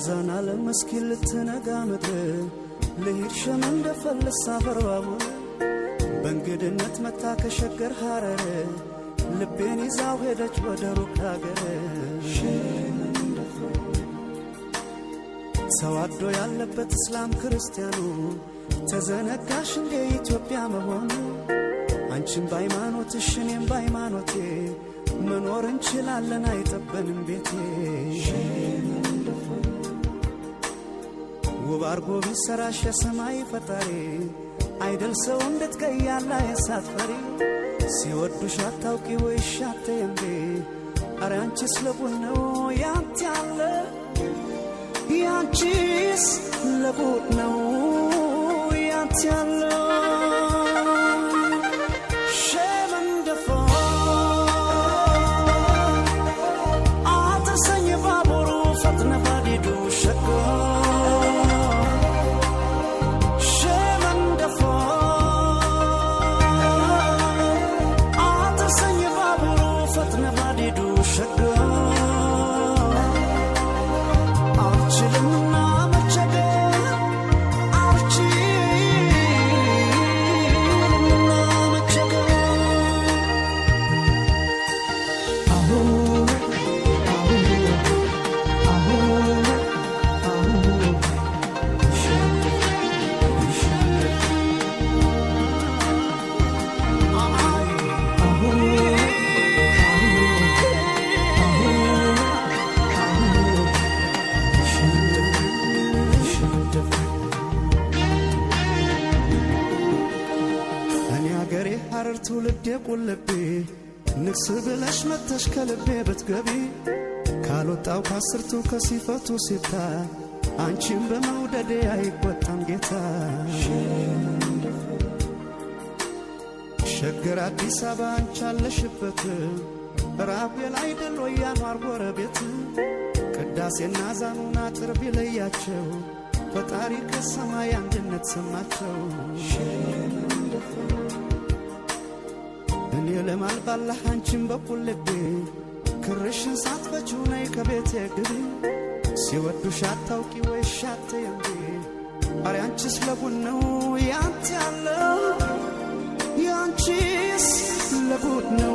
ያዛና ለመስኪን ልትነጋ ምድር ልሂድ ሸመን እንደፈልስ አፈርባቡ በእንግድነት መታ ከሸገር ሐረር ልቤን ይዛው ሄደች ወደ ሩቅ ሀገር ሰዋዶ ያለበት እስላም ክርስቲያኑ ተዘነጋሽ እንደ ኢትዮጵያ መሆኑ አንቺም በሃይማኖትሽ እኔም በሃይማኖቴ መኖር እንችላለን አይጠበንም ቤቴ ውብ አርጎ ቢሰራሽ የሰማይ ፈጣሪ አይደል ሰው እንድትቀያላ የሳትፈሪ ሲወዱሽ አታውቂ ወይሽ አትየምሪ አረ አንቺስ ለቡን ነው ያንተ ያለ ያንቺስ ለቡን ነው ያንተ ያለ ትውልድ የቆለቤ ንክስ ብለሽ መተሽ ከልቤ ብትገቢ ካልወጣው ካስርቱ ከሲፈቱ ሲታ አንቺም በመውደዴ አይቆጣም ጌታ ሸገር አዲስ አበባ አንቺ አለሽበት ራቤል አይደል ወይ ያኗር ጎረቤት ቅዳሴና ዛኑና ጥርብ ይለያቸው ፈጣሪ ከሰማይ አንድነት ሰማቸው እኔ ለማልባላህ አንቺም በኩል ልቤ ክርሽን ሳትፈቺው ነይ ከቤቴ ግቢ ሲወዱሽ አታውቂ ወይሽ አትየምሪ አረ አንቺስ ለቡን ነው ያንተ ያለው ያንቺስ ለቡን ነው